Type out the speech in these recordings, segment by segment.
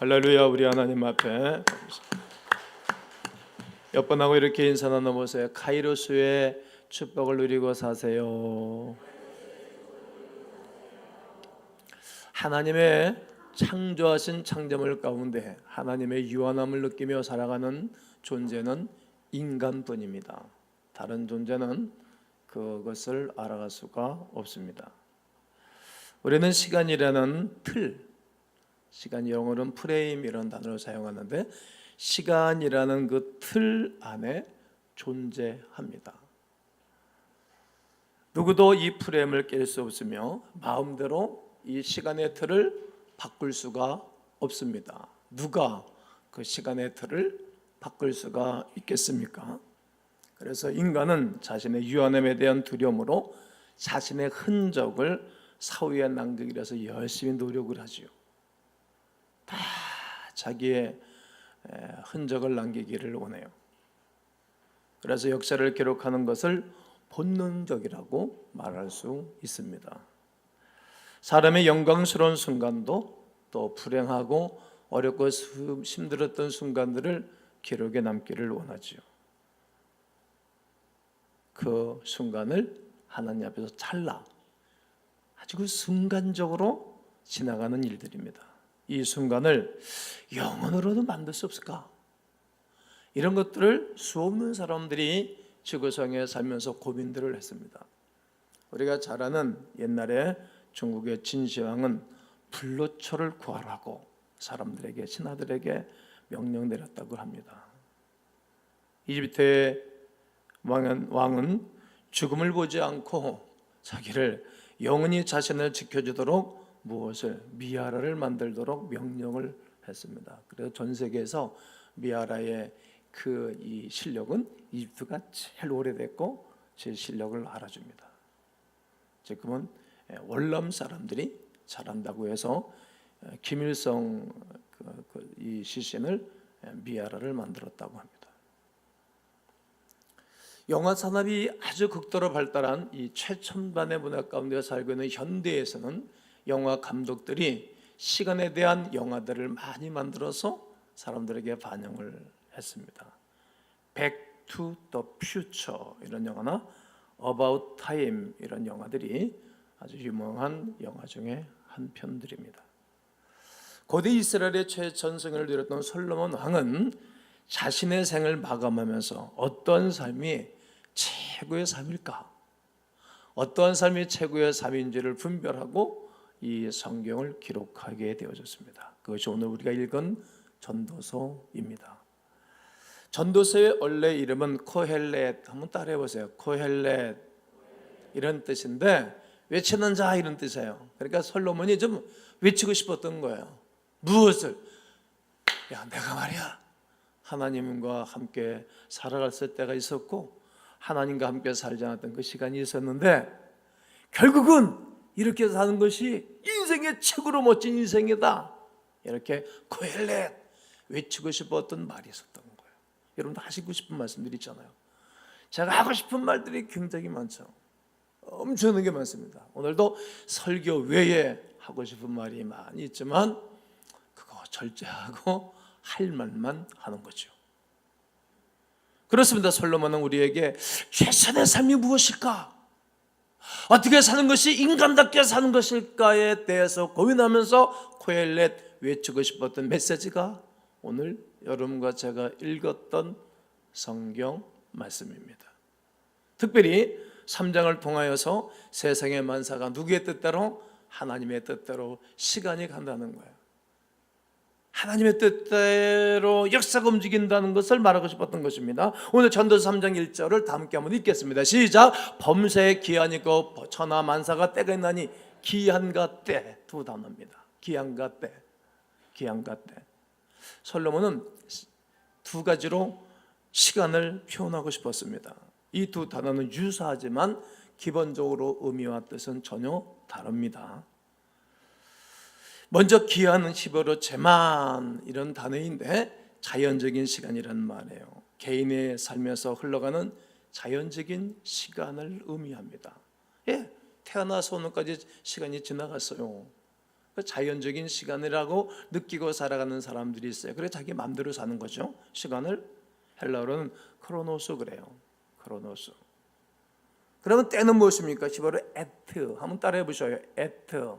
할렐루야. 우리 하나님 앞에 옆분하고 이렇게 인사 나눠보세요. 카이로스의 축복을 누리고 사세요. 하나님의 창조하신 창조물 가운데 하나님의 유한함을 느끼며 살아가는 존재는 인간뿐입니다. 다른 존재는 그것을 알아갈 수가 없습니다. 우리는 시간이라는 틀, 시간 영어로는 프레임이라는 단어를 사용하는데 시간이라는 그 틀 안에 존재합니다. 누구도 이 프레임을 깰 수 없으며 마음대로 이 시간의 틀을 바꿀 수가 없습니다. 누가 그 시간의 틀을 바꿀 수가 있겠습니까? 그래서 인간은 자신의 유한함에 대한 두려움으로 자신의 흔적을 사후에 남기기 위해서 열심히 노력을 하지요. 다 자기의 흔적을 남기기를 원해요. 그래서 역사를 기록하는 것을 본능적이라고 말할 수 있습니다. 사람의 영광스러운 순간도 또 불행하고 어렵고 힘들었던 순간들을 기록에 남기를 원하지요. 그 순간을 하나님 앞에서 찰나 아주 그 순간적으로 지나가는 일들입니다. 이 순간을 영원으로도 만들 수 없을까? 이런 것들을 수없는 사람들이 지구상에 살면서 고민들을 했습니다. 우리가 잘 아는 옛날에 중국의 진시황은 불로초를 구하라고 사람들에게, 신하들에게 명령 내렸다고 합니다. 이집트의 왕은 죽음을 보지 않고 자기를 영원히 자신을 지켜주도록 무엇을 미아라를 만들도록 명령을 했습니다. 그래서 전 세계에서 미아라의 이 실력은 이집트가 제일 오래됐고 제 실력을 알아줍니다. 지금은 월남 사람들이 잘한다고 해서 김일성 이 시신을 미아라를 만들었다고 합니다. 영화 산업이 아주 극도로 발달한 이 최첨단의 문화 가운데 살고 있는 현대에서는 영화 감독들이 시간에 대한 영화들을 많이 만들어서 사람들에게 반영을 했습니다. Back to the Future 이런 영화나 About Time 이런 영화들이 아주 유명한 영화 중에 한 편들입니다. 고대 이스라엘의 최전성기를 누렸던 솔로몬 왕은 자신의 생을 마감하면서 어떤 삶이 최고의 삶일까? 어떠한 삶이 최고의 삶인지를 분별하고 이 성경을 기록하게 되어졌습니다. 그것이 오늘 우리가 읽은 전도서입니다. 전도서의 원래 이름은 코헬렛, 한번 따라해 보세요. 코헬렛 이런 뜻인데 외치는 자 이런 뜻이에요. 그러니까 솔로몬이 좀 외치고 싶었던 거예요. 무엇을? 야, 내가 말이야 하나님과 함께 살아갔을 때가 있었고 하나님과 함께 살지 않았던 그 시간이 있었는데 결국은 이렇게 사는 것이 인생의 최고로 멋진 인생이다. 이렇게 코헬렛 외치고 싶었던 말이 있었던 거예요. 여러분도 하시고 싶은 말씀들이 있잖아요. 제가 하고 싶은 말들이 굉장히 많죠. 엄청나게 많습니다. 오늘도 설교 외에 하고 싶은 말이 많이 있지만 그거 절제하고 할 말만 하는 거죠. 그렇습니다. 솔로몬은 우리에게 최선의 삶이 무엇일까? 어떻게 사는 것이 인간답게 사는 것일까에 대해서 고민하면서 코헬렛 외치고 싶었던 메시지가 오늘 여러분과 제가 읽었던 성경 말씀입니다. 특별히 3장을 통하여서 세상의 만사가 누구의 뜻대로? 하나님의 뜻대로 시간이 간다는 거예요. 하나님의 뜻대로 역사가 움직인다는 것을 말하고 싶었던 것입니다. 오늘 전도서 3장 1절을 다 함께 한번 읽겠습니다. 시작. 범사에 기한이 있고 천하 만사가 때가 있나니 기한과 때 두 단어입니다. 기한과 때, 기한과 때. 솔로몬은 두 가지로 시간을 표현하고 싶었습니다. 이 두 단어는 유사하지만 기본적으로 의미와 뜻은 전혀 다릅니다. 먼저 기한은 히브리어로 제만 이런 단어인데 자연적인 시간이란 말이에요. 개인의 삶에서 흘러가는 자연적인 시간을 의미합니다. 태어나서 오늘까지 시간이 지나갔어요. 자연적인 시간이라고 느끼고 살아가는 사람들이 있어요. 그래 자기 마음대로 사는 거죠. 시간을 헬라어로는 크로노스 그래요. 크로노스. 그러면 때는 무엇입니까? 히브리어로 에트. 한번 따라해 보셔요. 에트.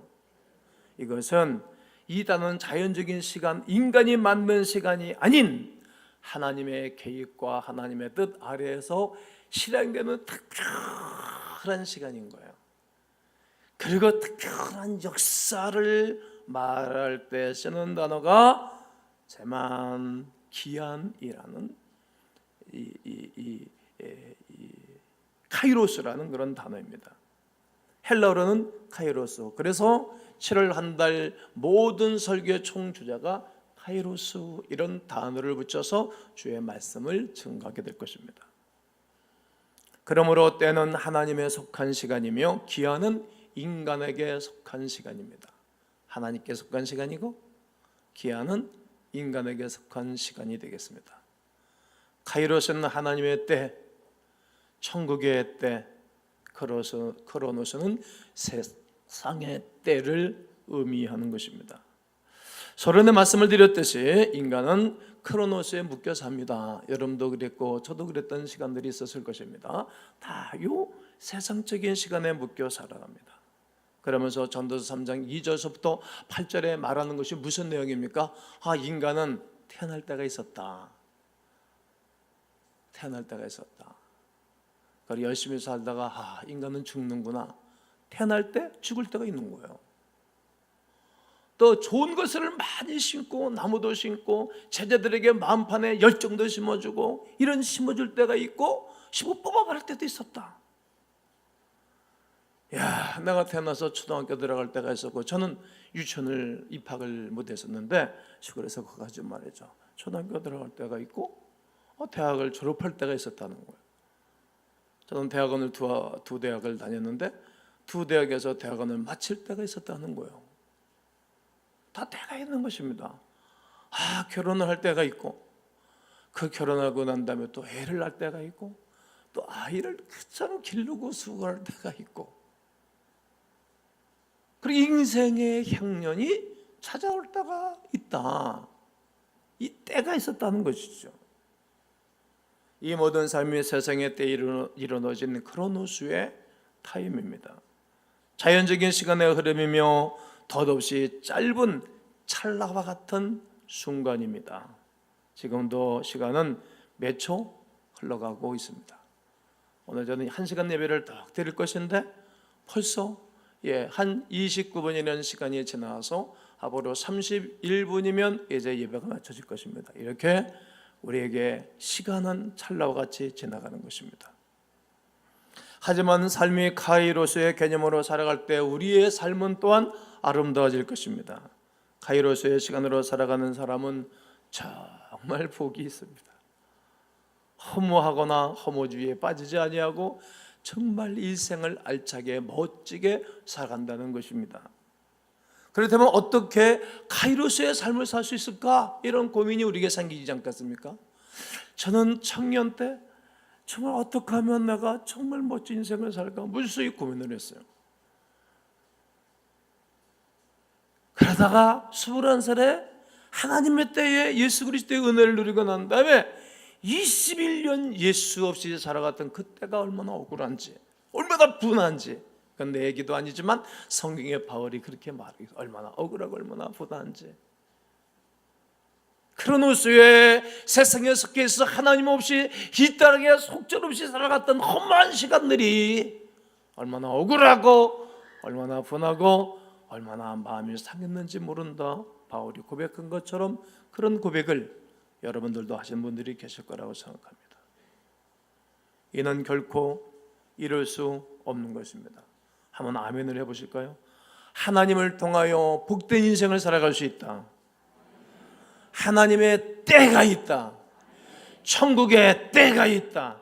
이것은 이 단어는 자연적인 시간, 인간이 만든 시간이 아닌 하나님의 계획과 하나님의 뜻 아래에서 실행되는 특별한 시간인 거예요. 그리고 특별한 역사를 말할 때 쓰는 단어가 제만 기한이라는 이 카이로스라는 그런 단어입니다. 헬라어로는 카이로스. 그래서 7월 한 달 모든 설교의 총주자가 카이로스 이런 단어를 붙여서 주의 말씀을 증거하게 될 것입니다. 그러므로 때는 하나님에 속한 시간이며 기한은 인간에게 속한 시간입니다. 하나님께 속한 시간이고 기한은 인간에게 속한 시간이 되겠습니다. 카이로스는 하나님의 때, 천국의 때, 크로노스는 세상의 때를 의미하는 것입니다. 서론에 말씀을 드렸듯이 인간은 크로노스에 묶여 삽니다. 여러분도 그랬고 저도 그랬던 시간들이 있었을 것입니다. 다 요 세상적인 시간에 묶여 살아갑니다. 그러면서 전도서 3장 2절서부터 8절에 말하는 것이 무슨 내용입니까? 인간은 태어날 때가 있었다. 태어날 때가 있었다. 그리고 열심히 살다가 인간은 죽는구나. 태어날 때 죽을 때가 있는 거예요. 또 좋은 것을 많이 심고 나무도 심고 제자들에게 마음판에 열정도 심어주고 이런 심어줄 때가 있고 심어 뽑아버릴 때도 있었다. 내가 태어나서 초등학교 들어갈 때가 있었고 저는 유치원을 입학을 못했었는데 시골에서 그거 좀 말이죠. 초등학교 들어갈 때가 있고 대학을 졸업할 때가 있었다는 거예요. 저는 대학원을 두 대학을 다녔는데 두 대학에서 대학원을 마칠 때가 있었다는 거예요. 다 때가 있는 것입니다. 결혼을 할 때가 있고 그 결혼하고 난 다음에 또 애를 낳을 때가 있고 또 아이를 그처럼 기르고 수고할 때가 있고 그리고 인생의 향년이 찾아올 때가 있다. 이 때가 있었다는 것이죠. 이 모든 삶이 세상의 때에 이루어진 크로노스의 타임입니다. 자연적인 시간의 흐름이며 덧없이 짧은 찰나와 같은 순간입니다. 지금도 시간은 몇 초 흘러가고 있습니다. 오늘 저는 1시간 예배를 딱 드릴 것인데 벌써 한 29분이라는 시간이 지나서 앞으로 31분이면 이제 예배가 마쳐질 것입니다. 이렇게 우리에게 시간은 찰나와 같이 지나가는 것입니다. 하지만 삶이 카이로스의 개념으로 살아갈 때 우리의 삶은 또한 아름다워질 것입니다. 카이로스의 시간으로 살아가는 사람은 정말 복이 있습니다. 허무하거나 허무주의에 빠지지 아니하고 정말 일생을 알차게 멋지게 살아간다는 것입니다. 그렇다면 어떻게 카이로스의 삶을 살 수 있을까? 이런 고민이 우리에게 생기지 않겠습니까? 저는 청년 때 정말 어떻게 하면 내가 정말 멋진 인생을 살까 무수히 고민을 했어요. 그러다가 21살에 하나님의 때에 예수 그리스도의 은혜를 누리고 난 다음에 21년 예수 없이 살아갔던 그때가 얼마나 억울한지, 얼마나 분한지, 그건 내 얘기도 아니지만 성경의 바울이 그렇게 말해요. 얼마나 억울하고 얼마나 분한지. 크로노스의 세상에 섞여 있어 하나님 없이 이 땅에 속절없이 살아갔던 험한 시간들이 얼마나 억울하고 얼마나 분하고 얼마나 마음이 상했는지 모른다. 바울이 고백한 것처럼 그런 고백을 여러분들도 하신 분들이 계실 거라고 생각합니다. 이는 결코 이룰 수 없는 것입니다. 한번 아멘을 해보실까요? 하나님을 통하여 복된 인생을 살아갈 수 있다. 하나님의 때가 있다. 천국의 때가 있다.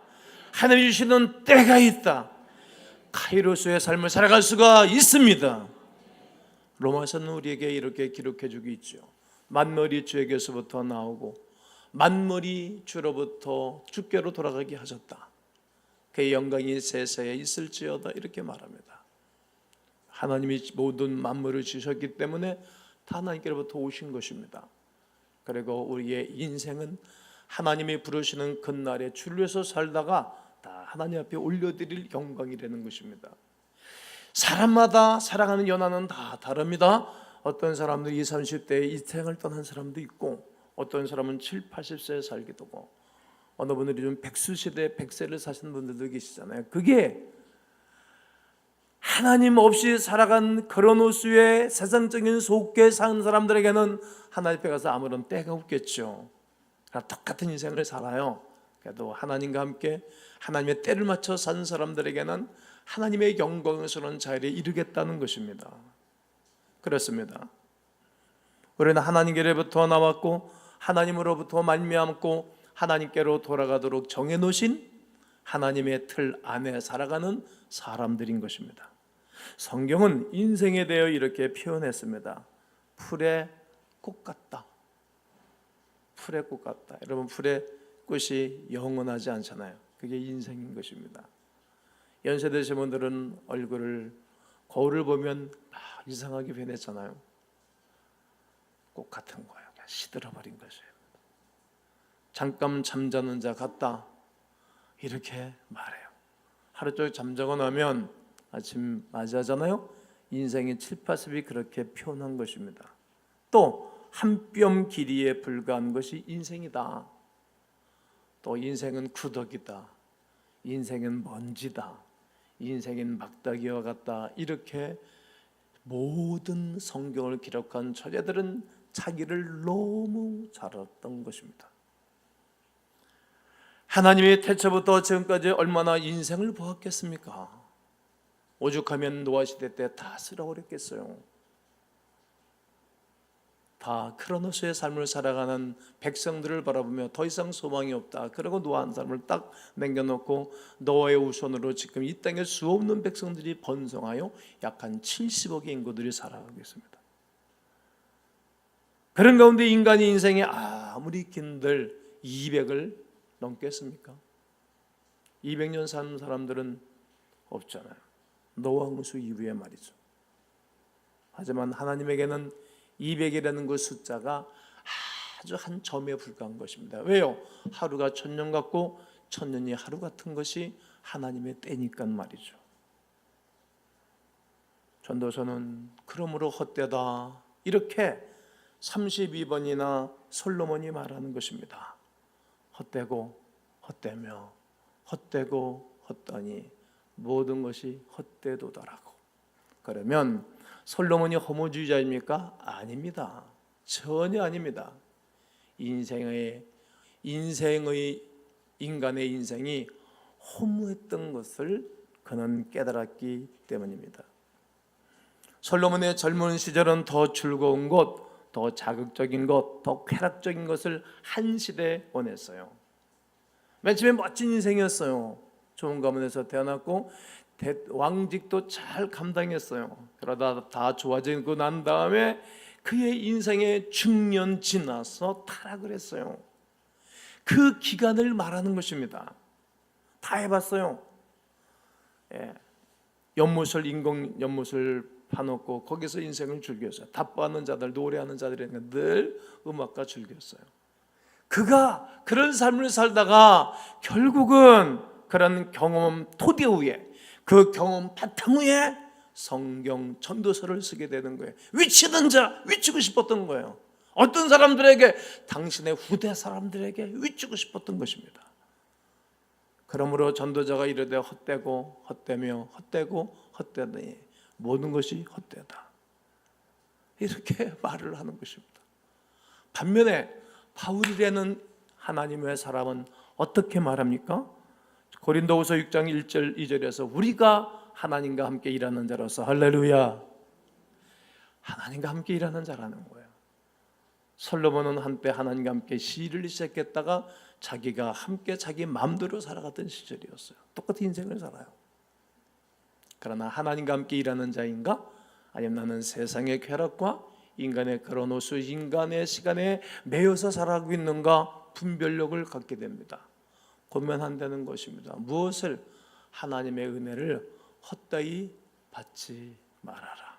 하나님이 주시는 때가 있다. 카이로스의 삶을 살아갈 수가 있습니다. 로마서는 우리에게 이렇게 기록해 주고 있죠. 만물이 주에게서부터 나오고 만물이 주로부터 주께로 돌아가게 하셨다. 그의 영광이 세세에 있을지어다 이렇게 말합니다. 하나님이 모든 만물을 지으셨기 때문에 다 하나님께로부터 오신 것입니다. 그리고 우리의 인생은 하나님이 부르시는 그날에 주를 위해서 살다가 다 하나님 앞에 올려드릴 영광이라는 것입니다. 사람마다 살아가는 연한은 다 다릅니다. 어떤 사람들은 20, 30대에 이 생을 떠난 사람도 있고, 어떤 사람은 7, 80세에 살기도 하고, 어느 분들이 좀 백수시대 100세를 사신 분들도 계시잖아요. 그게 하나님 없이 살아간 그런 호수에 세상적인 속에 사는 사람들에게는 하나님 앞에 가서 아무런 때가 없겠죠. 똑같은 인생을 살아요. 그래도 하나님과 함께 하나님의 때를 맞춰 사는 사람들에게는 하나님의 영광스러운 자리에 이르겠다는 것입니다. 그렇습니다. 우리는 하나님께로부터 나왔고 하나님으로부터 말미암고 하나님께로 돌아가도록 정해놓으신 하나님의 틀 안에 살아가는 사람들인 것입니다. 성경은 인생에 대해 이렇게 표현했습니다. 풀의 꽃 같다. 풀의 꽃 같다. 여러분, 풀의 꽃이 영원하지 않잖아요. 그게 인생인 것입니다. 연세 드신 분들은 얼굴을, 거울을 보면 이상하게 변했잖아요. 꽃 같은 거예요. 그냥 시들어버린 것이에요. 잠깐 잠자는 자 같다, 이렇게 말해요. 하루 종일 잠자고 나면 아침 맞이하잖아요. 인생의 7, 80이 그렇게 표현한 것입니다. 또 한 뼘 길이에 불과한 것이 인생이다. 또 인생은 구덕이다. 인생은 먼지다. 인생은 막다기와 같다. 이렇게 모든 성경을 기록한 저자들은 자기를 너무 잘 알았던 것입니다. 하나님이 태초부터 지금까지 얼마나 인생을 보았겠습니까? 오죽하면 노아 시대 때 다 쓸어버렸겠어요. 다 크로노스의 삶을 살아가는 백성들을 바라보며 더 이상 소망이 없다. 그리고 노아 한 사람을 딱 남겨놓고 노아의 후손으로 지금 이 땅에 수없는 백성들이 번성하여 약 한 70억의 인구들이 살아가고 있습니다. 그런 가운데 인간의 인생이 아무리 긴들 200을 넘겠습니까? 200년 사는 사람들은 없잖아요. 노아 홍수 이후에 말이죠. 하지만 하나님에게는 200이라는 그 숫자가 아주 한 점에 불과한 것입니다. 왜요? 하루가 1000년 같고 1000년이 하루 같은 것이 하나님의 때니까 말이죠. 전도서는 그러므로 헛되다, 이렇게 32번이나 솔로몬이 말하는 것입니다. 헛되고 헛되며 헛되고 헛되니 모든 것이 헛되도다라고. 그러면 솔로몬이 허무주의자입니까? 아닙니다. 전혀 아닙니다. 인간의 인생이 허무했던 것을 그는 깨달았기 때문입니다. 솔로몬의 젊은 시절은 더 즐거운 것, 더 자극적인 것, 더 쾌락적인 것을 한 시대에 원했어요. 맨 처음에 멋진 인생이었어요. 좋은 가문에서 태어났고 왕직도 잘 감당했어요. 그러다 다 좋아지고 난 다음에 그의 인생의 중년 지나서 타락을 했어요. 그 기간을 말하는 것입니다. 다 해봤어요. 연못을, 인공 연못을 파놓고 거기서 인생을 즐겼어요. 답보하는 자들, 노래하는 자들이 늘 음악과 즐겼어요. 그가 그런 삶을 살다가 결국은 그런 경험 토대 위에, 그 경험 바탕 위에 성경 전도서를 쓰게 되는 거예요. 위치는 자, 위치고 싶었던 거예요. 어떤 사람들에게, 당신의 후대 사람들에게 위치고 싶었던 것입니다. 그러므로 전도자가 이르되 헛되고 헛되며 헛되고 헛되니 모든 것이 헛되다, 이렇게 말을 하는 것입니다. 반면에 바울이라는 하나님의 사람은 어떻게 말합니까? 고린도후서 6장 1절 2절에서 우리가 하나님과 함께 일하는 자로서, 할렐루야, 하나님과 함께 일하는 자라는 거예요. 솔로몬은 한때 하나님과 함께 시를 시작했다가 자기가 함께 자기 마음대로 살아갔던 시절이었어요. 똑같은 인생을 살아요. 그러나 하나님과 함께 일하는 자인가, 아니면 나는 세상의 쾌락과 인간의 그런 호수, 인간의 시간에 매여서 살아가고 있는가, 분별력을 갖게 됩니다. 고민한다는 것입니다. 무엇을? 하나님의 은혜를 헛되이 받지 말하라.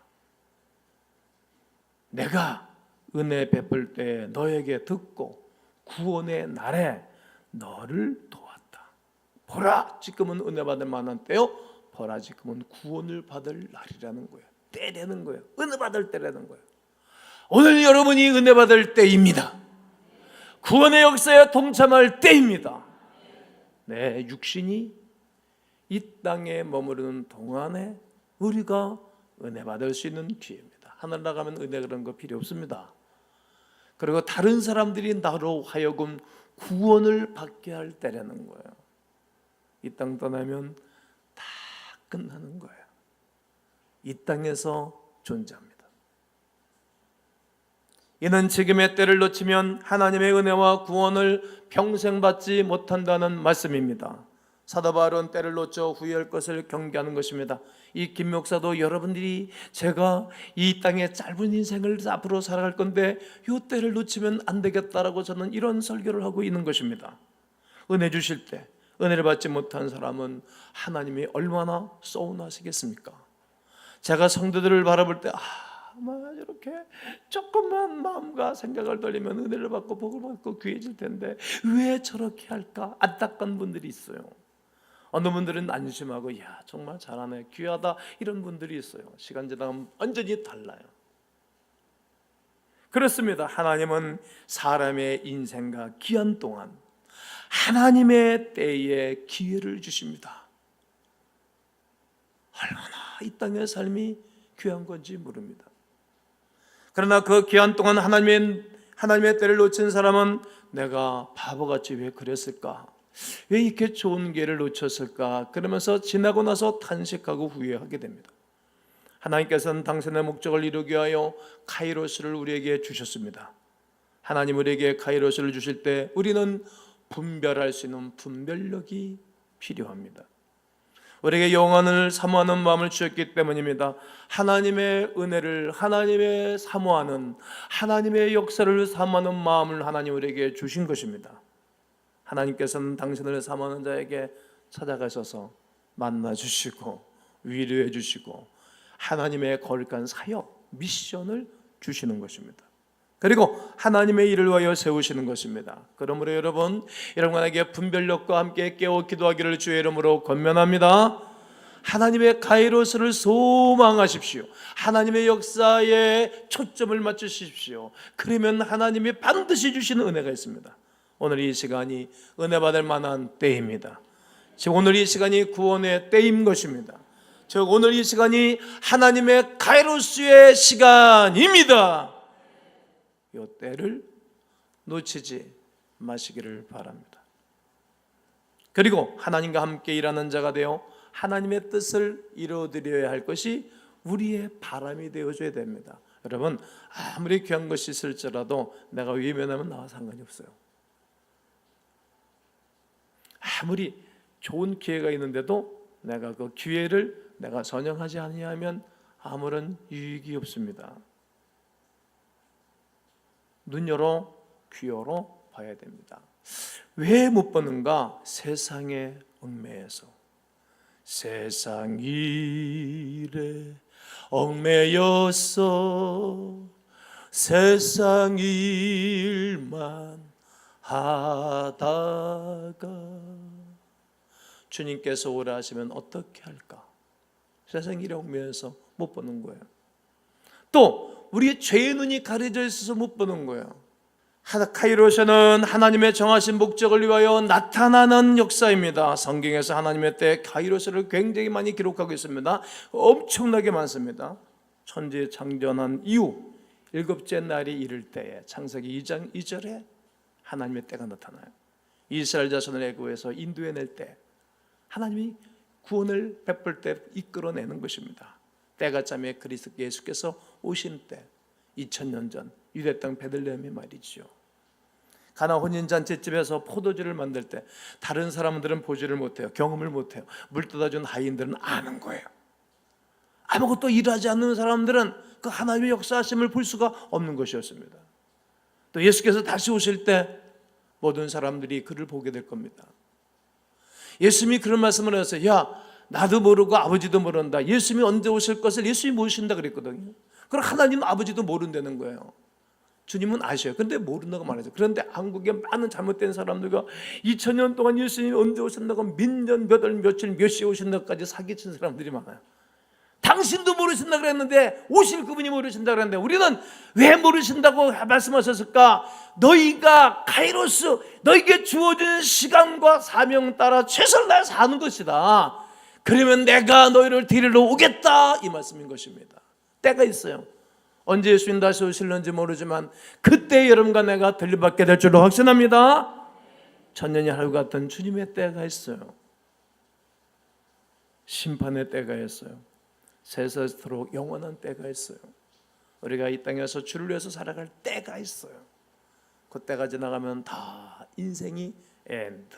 내가 은혜 베풀 때 너에게 듣고 구원의 날에 너를 도왔다. 보라, 지금은 은혜 받을 만한 때요. 보라, 지금은 구원을 받을 날이라는 거예요. 때라는 거예요. 은혜 받을 때라는 거예요. 오늘 여러분이 은혜 받을 때입니다. 구원의 역사에 동참할 때입니다. 내 육신이 이 땅에 머무르는 동안에 우리가 은혜 받을 수 있는 기회입니다. 하늘 나가면 은혜 그런 거 필요 없습니다. 그리고 다른 사람들이 나로 하여금 구원을 받게 할 때라는 거예요. 이 땅 떠나면 다 끝나는 거예요. 이 땅에서 존재합니다. 이는 지금의 때를 놓치면 하나님의 은혜와 구원을 평생 받지 못한다는 말씀입니다. 사도 바울은 때를 놓쳐 후회할 것을 경계하는 것입니다. 이 김 목사도 여러분들이 제가 이 땅의 짧은 인생을 앞으로 살아갈 건데 이 때를 놓치면 안 되겠다라고 저는 이런 설교를 하고 있는 것입니다. 은혜 주실 때 은혜를 받지 못한 사람은 하나님이 얼마나 서운하시겠습니까? 제가 성도들을 바라볼 때 이렇게 조금만 마음과 생각을 돌리면 은혜를 받고 복을 받고 귀해질 텐데 왜 저렇게 할까? 안타까운 분들이 있어요. 어느 분들은 안심하고 정말 잘하네, 귀하다, 이런 분들이 있어요. 시간 지나면 완전히 달라요. 그렇습니다. 하나님은 사람의 인생과 기한 동안 하나님의 때에 기회를 주십니다. 얼마나 이 땅의 삶이 귀한 건지 모릅니다. 그러나 그 기한 동안 하나님의 때를 놓친 사람은 내가 바보같이 왜 그랬을까? 왜 이렇게 좋은 기회를 놓쳤을까? 그러면서 지나고 나서 탄식하고 후회하게 됩니다. 하나님께서는 당신의 목적을 이루기 위하여 카이로스를 우리에게 주셨습니다. 하나님 우리에게 카이로스를 주실 때 우리는 분별할 수 있는 분별력이 필요합니다. 우리에게 영원을 사모하는 마음을 주셨기 때문입니다. 하나님의 은혜를, 하나님의 사모하는, 하나님의 역사를 사모하는 마음을 하나님 우리에게 주신 것입니다. 하나님께서는 당신을 사모하는 자에게 찾아가셔서 만나주시고 위로해 주시고 하나님의 거룩한 사역, 미션을 주시는 것입니다. 그리고 하나님의 일을 위하여 세우시는 것입니다. 그러므로 여러분에게 분별력과 함께 깨어 기도하기를 주의 이름으로 권면합니다. 하나님의 카이로스를 소망하십시오. 하나님의 역사에 초점을 맞추십시오. 그러면 하나님이 반드시 주시는 은혜가 있습니다. 오늘 이 시간이 은혜 받을 만한 때입니다. 즉 오늘 이 시간이 구원의 때인 것입니다. 즉 오늘 이 시간이 하나님의 카이로스의 시간입니다. 이 때를 놓치지 마시기를 바랍니다. 그리고 하나님과 함께 일하는 자가 되어 하나님의 뜻을 이루어드려야 할 것이 우리의 바람이 되어줘야 됩니다. 여러분, 아무리 귀한 것이 있을지라도 내가 외면하면 나와 상관이 없어요. 아무리 좋은 기회가 있는데도 내가 그 기회를 내가 선영하지 아니하면 아무런 유익이 없습니다. 눈 열어 귀 열어 봐야 됩니다. 왜 못 보는가? 세상의 얽매여서. 세상 일에 얽매여서 세상 일만 하다가 주님께서 오라 하시면 어떻게 할까? 세상 일에 얽매여서 못 보는 거예요. 또 우리의 죄의 눈이 가려져 있어서 못 보는 거예요. 카이로스는 하나님의 정하신 목적을 위하여 나타나는 역사입니다. 성경에서 하나님의 때 카이로스를 굉장히 많이 기록하고 있습니다. 엄청나게 많습니다. 천지 창조한 이후 7째 날이 이를 때에 창세기 2장 2절에 하나님의 때가 나타나요. 이스라엘 자손을 애굽에서 인도해낼 때 하나님이 구원을 베풀 때 이끌어내는 것입니다. 때가 참에 그리스도 예수께서 오신 때 2000년 전 유대 땅 베들레헴이 말이죠. 가나 혼인잔치집에서 포도주를 만들 때 다른 사람들은 보지를 못해요. 경험을 못해요. 물 떠다준 하인들은 아는 거예요. 아무것도 일하지 않는 사람들은 그 하나님의 역사하심을 볼 수가 없는 것이었습니다. 또 예수께서 다시 오실 때 모든 사람들이 그를 보게 될 겁니다. 예수님이 그런 말씀을 하셨어요. 야, 나도 모르고 아버지도 모른다. 예수님이 언제 오실 것을 예수님이 모르신다 그랬거든요. 그럼 하나님 아버지도 모른다는 거예요. 주님은 아셔요. 그런데 모른다고 말하죠. 그런데 한국에 많은 잘못된 사람들과 2000년 동안 예수님이 언제 오신다고 몇 년, 몇 월, 며칠, 몇 시에 오신다고까지 사기친 사람들이 많아요. 당신도 모르신다 그랬는데, 오실 그분이 모르신다 그랬는데, 우리는 왜 모르신다고 말씀하셨을까? 너희가 카이로스, 너희에게 주어진 시간과 사명 따라 최선을 다해 사는 것이다. 그러면 내가 너희를 데리러 오겠다, 이 말씀인 것입니다. 때가 있어요. 언제 예수님 다시 오실는지 모르지만 그때 여러분과 내가 들림받게 될 줄로 확신합니다. 천년이 하루 같은 주님의 때가 있어요. 심판의 때가 있어요. 세세토록 영원한 때가 있어요. 우리가 이 땅에서 주를 위해서 살아갈 때가 있어요. 그 때가 지나가면 다 인생이 엔드,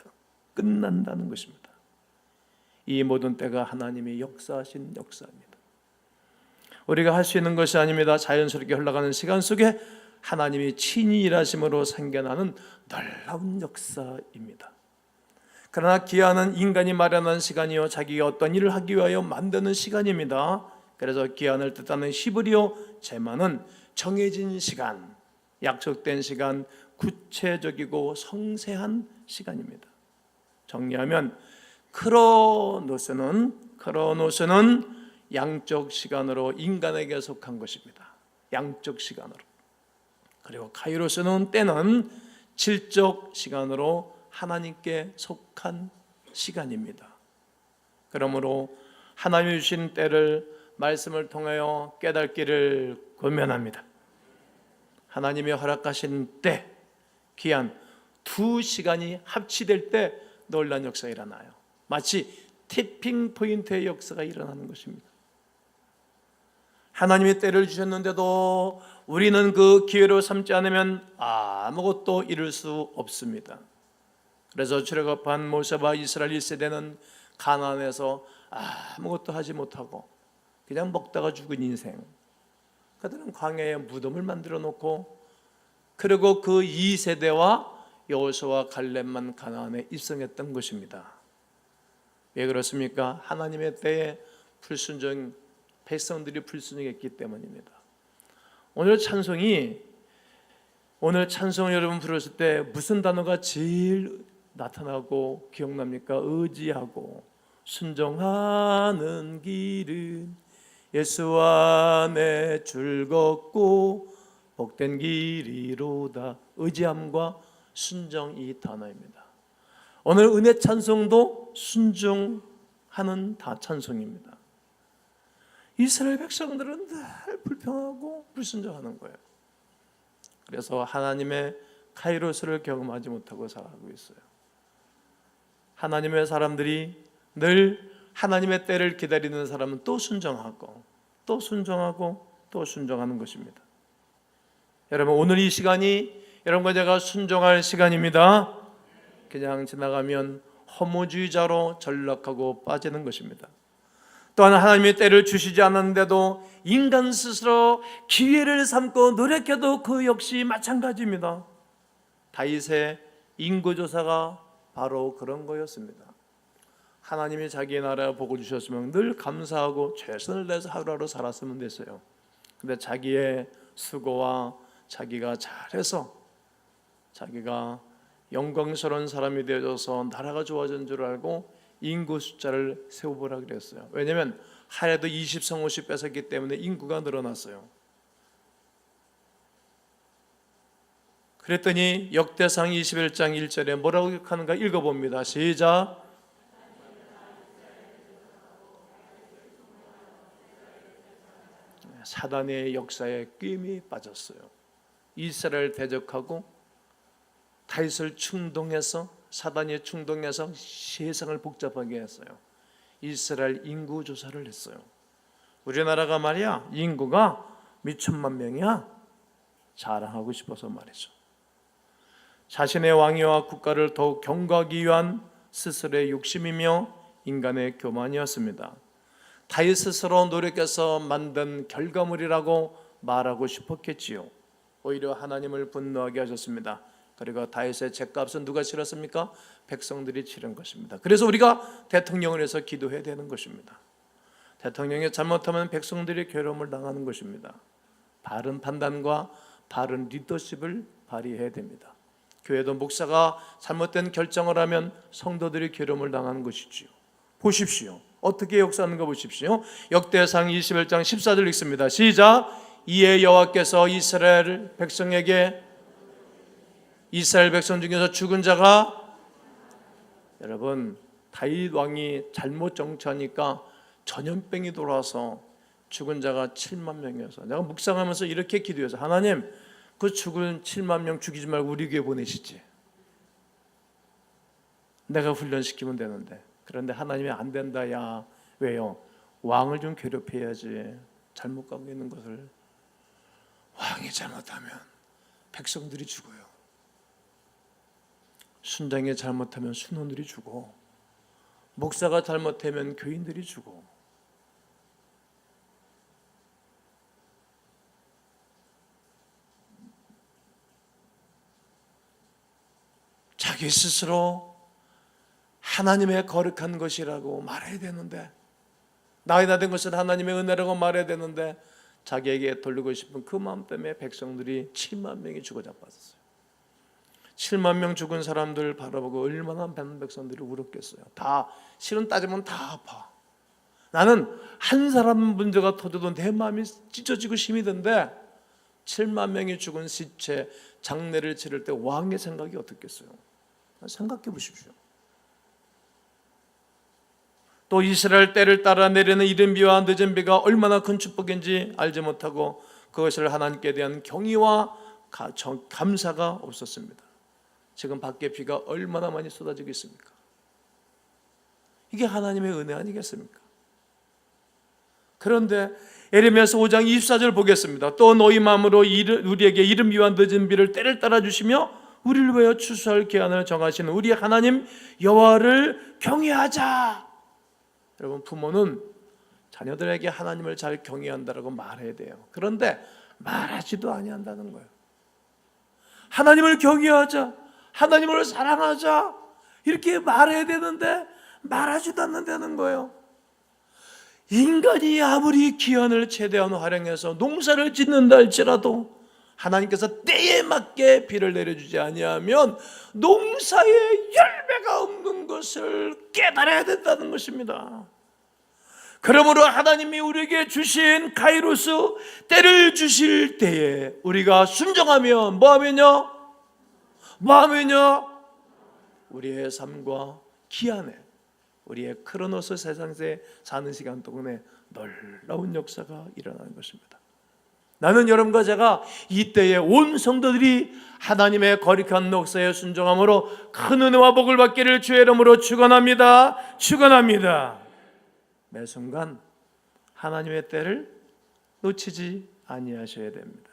끝난다는 것입니다. 이 모든 때가 하나님이 역사하신 역사입니다. 우리가 할 수 있는 것이 아닙니다. 자연스럽게 흘러가는 시간 속에 하나님이 친히 일하심으로 생겨나는 놀라운 역사입니다. 그러나 기한은 인간이 마련한 시간이요, 자기가 어떤 일을 하기 위하여 만드는 시간입니다. 그래서 기한을 뜻하는 히브리어 제마는 정해진 시간, 약속된 시간, 구체적이고 성세한 시간입니다. 정리하면 크로노스는 양적 시간으로 인간에게 속한 것입니다. 양적 시간으로. 그리고 카이로스는 때는 질적 시간으로 하나님께 속한 시간입니다. 그러므로 하나님이 주신 때를 말씀을 통하여 깨닫기를 권면합니다. 하나님이 허락하신 때, 기한 두 시간이 합치될 때 놀라운 역사가 일어나요. 마치 티핑 포인트의 역사가 일어나는 것입니다. 하나님의 때를 주셨는데도 우리는 그 기회를 삼지 않으면 아무것도 이룰 수 없습니다. 그래서 출애굽한 모세와 이스라엘 1세대는 가나안에서 아무것도 하지 못하고 그냥 먹다가 죽은 인생, 그들은 광야에 무덤을 만들어 놓고, 그리고 그 2세대와 여호수아와 갈렙만 가나안에 입성했던 것입니다. 왜 그렇습니까? 하나님의 때에 백성들이 불순종했기 때문입니다. 오늘 찬송을 여러분 부르실 때 무슨 단어가 제일 나타나고 기억납니까? 의지하고 순종하는 길은 예수 안에 즐겁고 복된 길이로다. 의지함과 순종, 이 단어입니다. 오늘 은혜 찬송도 순종하는 찬송입니다. 이스라엘 백성들은 늘 불평하고 불순종하는 거예요. 그래서 하나님의 카이로스를 경험하지 못하고 살아가고 있어요. 하나님의 사람들이 늘 하나님의 때를 기다리는 사람은 또 순종하고 또 순종하고 또 순종하는 것입니다. 여러분, 오늘 이 시간이 여러분과 제가 순종할 시간입니다. 그냥 지나가면 허무주의자로 전락하고 빠지는 것입니다. 또한 하나님의 때를 주시지 않았는데도 인간 스스로 기회를 삼고 노력해도 그 역시 마찬가지입니다. 다윗의 인구조사가 바로 그런 거였습니다. 하나님이 자기의 나라에 복을 주셨으면 늘 감사하고 최선을 다해서 하루하루 살았으면 됐어요. 근데 자기의 수고와 자기가 잘해서 자기가 영광스러운 사람이 되어져서 나라가 좋아진 줄 알고 인구 숫자를 세워보라 그랬어요. 왜냐하면 하루에도 20성 50 뺏었기 때문에 인구가 늘어났어요. 그랬더니 역대상 21장 1절에 뭐라고 하는가 읽어봅니다. 시작. 사단의 역사에 꿰매 빠졌어요. 이스라엘 대적하고 다윗을 충동해서, 사단이 충동해서 세상을 복잡하게 했어요. 이스라엘 인구 조사를 했어요. 우리나라가 말이야 인구가 몇천만 명이야. 자랑하고 싶어서 말이죠. 자신의 왕위와 국가를 더욱 견고하기 위한 스스로의 욕심이며 인간의 교만이었습니다. 다윗 스스로 노력해서 만든 결과물이라고 말하고 싶었겠지요. 오히려 하나님을 분노하게 하셨습니다. 그리고 다윗의 죗값은 누가 치렀습니까? 백성들이 치른 것입니다. 그래서 우리가 대통령을 해서 기도해야 되는 것입니다. 대통령이 잘못하면 백성들이 괴로움을 당하는 것입니다. 바른 판단과 바른 리더십을 발휘해야 됩니다. 교회도 목사가 잘못된 결정을 하면 성도들이 괴로움을 당하는 것이지요. 보십시오. 어떻게 역사하는가 보십시오. 역대상 21장 14절 읽습니다. 시작. 이에 여호와께서 이스라엘 백성 중에서 죽은 자가, 여러분 다윗 왕이 잘못 정치하니까 전염병이 돌아와서 죽은 자가 7만 명이어서 내가 묵상하면서 이렇게 기도해서 하나님 그 죽은 7만 명 죽이지 말고 우리 교회 보내시지. 내가 훈련시키면 되는데. 그런데 하나님이 안 된다. 야, 왜요? 왕을 좀 괴롭혀야지. 잘못 가고 있는 것을. 왕이 잘못하면 백성들이 죽어요. 순장이 잘못하면 순원들이 죽어. 목사가 잘못하면 교인들이 죽어. 자기 스스로 하나님의 거룩한 것이라고 말해야 되는데, 나이 다 된 것은 하나님의 은혜라고 말해야 되는데, 자기에게 돌리고 싶은 그 마음 때문에 백성들이 7만 명이 죽어 자빠졌어요. 7만 명 죽은 사람들 바라보고 얼마나 많은 백성들이 울었겠어요. 다 실은 따지면 다 아파. 나는 한 사람 문제가 터져도 내 마음이 찢어지고 힘이 든데 7만 명이 죽은 시체 장례를 치를 때 왕의 생각이 어떻겠어요? 생각해 보십시오. 또 이스라엘 때를 따라 내리는 이른 비와 늦은 비가 얼마나 큰 축복인지 알지 못하고 그것을 하나님께 대한 경의와 감사가 없었습니다. 지금 밖에 비가 얼마나 많이 쏟아지고 있습니까? 이게 하나님의 은혜 아니겠습니까? 그런데 에레미야서 5장 24절 보겠습니다. 또 너희 마음으로 우리에게 이른 비와 늦은 비를 때를 따라 주시며 우리를 위하여 추수할 기한을 정하시는 우리 하나님 여호와를 경외하자. 여러분, 부모는 자녀들에게 하나님을 잘 경외한다라고 말해야 돼요. 그런데 말하지도 아니한다는 거예요. 하나님을 경외하자, 하나님을 사랑하자 이렇게 말해야 되는데 말하지도 않는다는 거예요. 인간이 아무리 기한을 최대한 활용해서 농사를 짓는다 할지라도 하나님께서 때에 맞게 비를 내려주지 아니하면 농사에 열매가 없는 것을 깨달아야 된다는 것입니다. 그러므로 하나님이 우리에게 주신 카이로스 때를 주실 때에 우리가 순종하면 뭐하면요? 우리의 삶과 기한에, 우리의 크로노스 세상에 사는 시간 동안에 놀라운 역사가 일어나는 것입니다. 나는 여러분과 제가 이때에 온 성도들이 하나님의 거룩한 녹사에 순종함으로 큰 은혜와 복을 받기를 주의 이름으로 축원합니다. 매 순간 하나님의 때를 놓치지 아니하셔야 됩니다.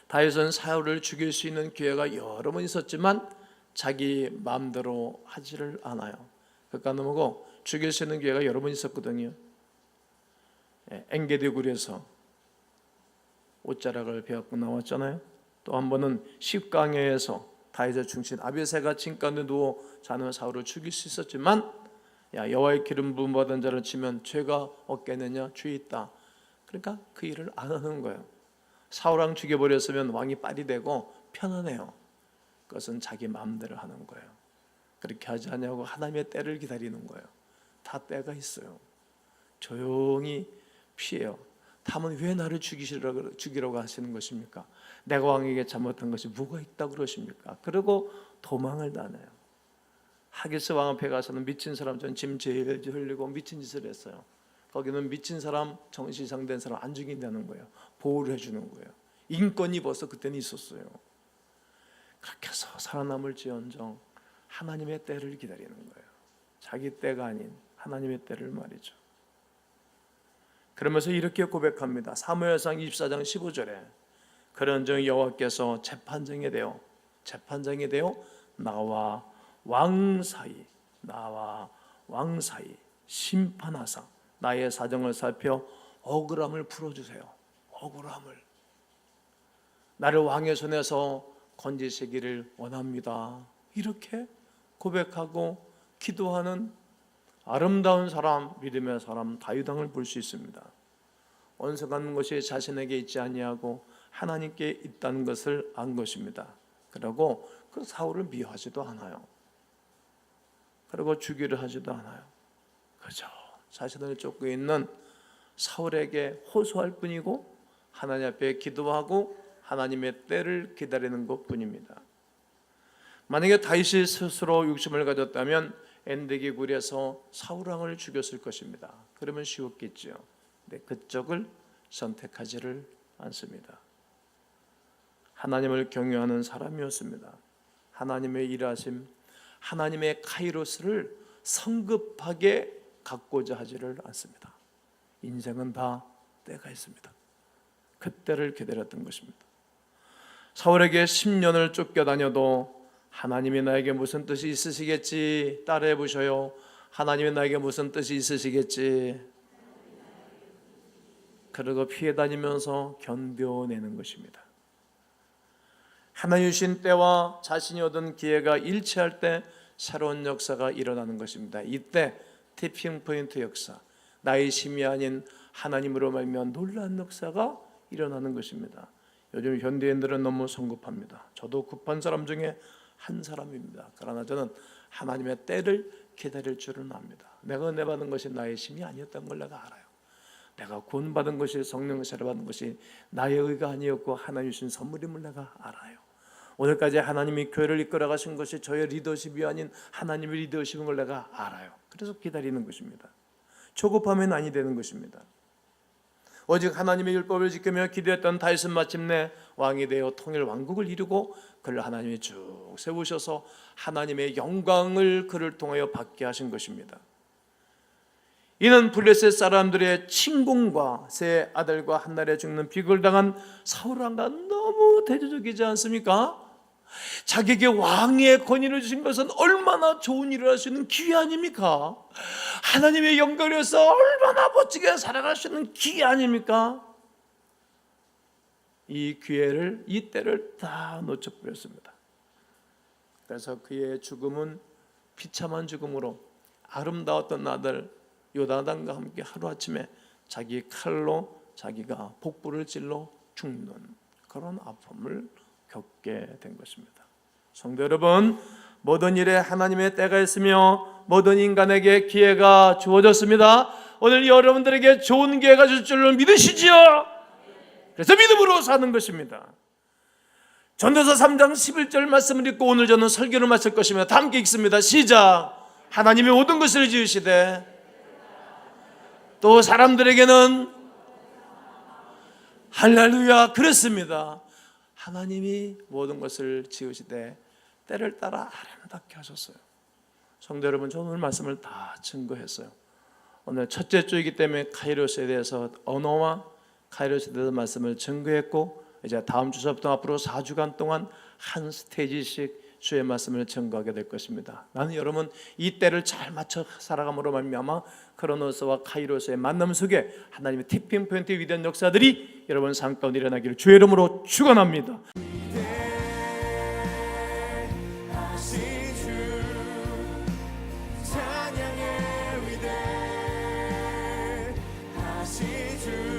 다윗은 사울을 죽일 수 있는 기회가 여러 번 있었지만 자기 마음대로 하지를 않아요. 그러니까 넘어고 죽일 수 있는 기회가 여러 번 있었거든요. 엔게디 굴에서 옷자락을 베었고 나왔잖아요. 또 한 번은 십강야에서 다윗의 충신 아비새가 진가운데 누워 자는 사울을 죽일 수 있었지만 여호와의 기름 부음 받은 자를 치면 죄가 없겠느냐? 죄 있다. 그러니까 그 일을 안 하는 거예요. 사울왕 죽여버렸으면 왕이 빨이 되고 편안해요. 그것은 자기 마음대로 하는 거예요. 그렇게 하지 않냐고 하나님의 때를 기다리는 거예요. 다 때가 있어요. 조용히 피해요. 다만 왜 나를 죽이라고 하시는 것입니까? 내가 왕에게 잘못한 것이 뭐가 있다고 그러십니까? 그리고 도망을 다녀요. 하기스 왕 앞에 가서는 미친 사람 전 짐 제일 흘리고 미친 짓을 했어요. 거기는 미친 사람, 정신이상된 사람 안 죽인다는 거예요. 보호를 해주는 거예요. 인권이 벌써 그때는 있었어요. 그렇게 해서 살아남을지언정 하나님의 때를 기다리는 거예요. 자기 때가 아닌 하나님의 때를 말이죠. 그러면서 이렇게 고백합니다. 사무엘상 24장 15절에 그런즉 여호와께서 재판장이 되어 나와 왕 사이 심판하사 나의 사정을 살펴 억울함을 풀어주세요. 억울함을. 나를 왕의 손에서 건지시기를 원합니다. 이렇게 고백하고 기도하는 아름다운 사람, 믿음의 사람 다윗왕을 볼 수 있습니다. 온전한 것이 자신에게 있지 아니하고 하나님께 있다는 것을 안 것입니다. 그리고 그 사울을 미워하지도 않아요. 그리고 주기를 하지도 않아요. 그저 자신을 쫓고 있는 사울에게 호소할 뿐이고 하나님 앞에 기도하고 하나님의 때를 기다리는 것뿐입니다. 만약에 다윗이 스스로 욕심을 가졌다면 엔데기 굴에서 사울왕을 죽였을 것입니다. 그러면 쉬웠겠죠. 근데 그쪽을 선택하지를 않습니다. 하나님을 경외하는 사람이었습니다. 하나님의 일하심, 하나님의 카이로스를 성급하게 갖고자 하지를 않습니다. 인생은 다 때가 있습니다. 그때를 기다렸던 것입니다. 사울에게 10년을 쫓겨다녀도 하나님이 나에게 무슨 뜻이 있으시겠지, 따라해 보셔요. 하나님이 나에게 무슨 뜻이 있으시겠지. 그러고 피해 다니면서 견뎌내는 것입니다. 하나님 주신 때와 자신이 얻은 기회가 일치할 때 새로운 역사가 일어나는 것입니다. 이때 티핑 포인트 역사, 나의 힘이 아닌 하나님으로 말미암아 놀라운 역사가 일어나는 것입니다. 요즘 현대인들은 너무 성급합니다. 저도 급한 사람 중에 한 사람입니다. 그러나 저는 하나님의 때를 기다릴 줄은 압니다. 내가 은혜 받은 것이 나의 힘이 아니었던 걸 내가 알아요. 내가 구원받은 것이, 성령 세례 받은 것이 나의 의가 아니었고 하나님 주신 선물임을 내가 알아요. 오늘까지 하나님이 교회를 이끌어 가신 것이 저의 리더십이 아닌 하나님의 리더십인 걸 내가 알아요. 그래서 기다리는 것입니다. 조급하면 아니 되는 것입니다. 오직 하나님의 율법을 지키며 기도했던 다윗은 마침내 왕이 되어 통일 왕국을 이루고 그를 하나님이 쭉 세우셔서 하나님의 영광을 그를 통하여 받게 하신 것입니다. 이는 블레셋 사람들의 침공과 세 아들과 한 날에 죽는 비극을 당한 사울 왕과 너무 대조적이지 않습니까? 자기에게 왕의 권위를 주신 것은 얼마나 좋은 일을 할 수 있는 기회 아닙니까? 하나님의 영광을 위해서 얼마나 멋지게 살아갈 수 있는 기회 아닙니까? 이 기회를, 이 때를 다 놓쳐버렸습니다. 그래서 그의 죽음은 비참한 죽음으로 아름다웠던 아들 요나단과 함께 하루아침에 자기 칼로 자기가 복부를 찔러 죽는 그런 아픔을 겪게 된 것입니다. 성도 여러분, 모든 일에 하나님의 때가 있으며 모든 인간에게 기회가 주어졌습니다. 오늘 여러분들에게 좋은 기회가 줄 줄로 믿으시지요? 그래서 믿음으로 사는 것입니다. 전도서 3장 11절 말씀을 읽고 오늘 저는 설교를 마칠 것입니다. 다 함께 읽습니다. 시작. 하나님이 모든 것을 지으시되 또 사람들에게는 할렐루야. 그렇습니다. 하나님이 모든 것을 지으시되 때를 따라 아름답게 하셨어요. 성도 여러분, 저는 오늘 말씀을 다 증거했어요. 오늘 첫째 주이기 때문에 카이로스에 대해서 언어와 카이로스에 대해서 말씀을 증거했고, 이제 다음 주서부터 앞으로 4주간 동안 한 스테이지씩 주의 말씀을 증거하게 될 것입니다. 나는 여러분 이 때를 잘 맞춰 살아감으로 말미암아 크로노스와 카이로스의 만남 속에 하나님의 티핑 포인트의 위대한 역사들이 여러분 삶 가운데 일어나기를 주의 이름으로 축원합니다. 찬양의 위대하신 주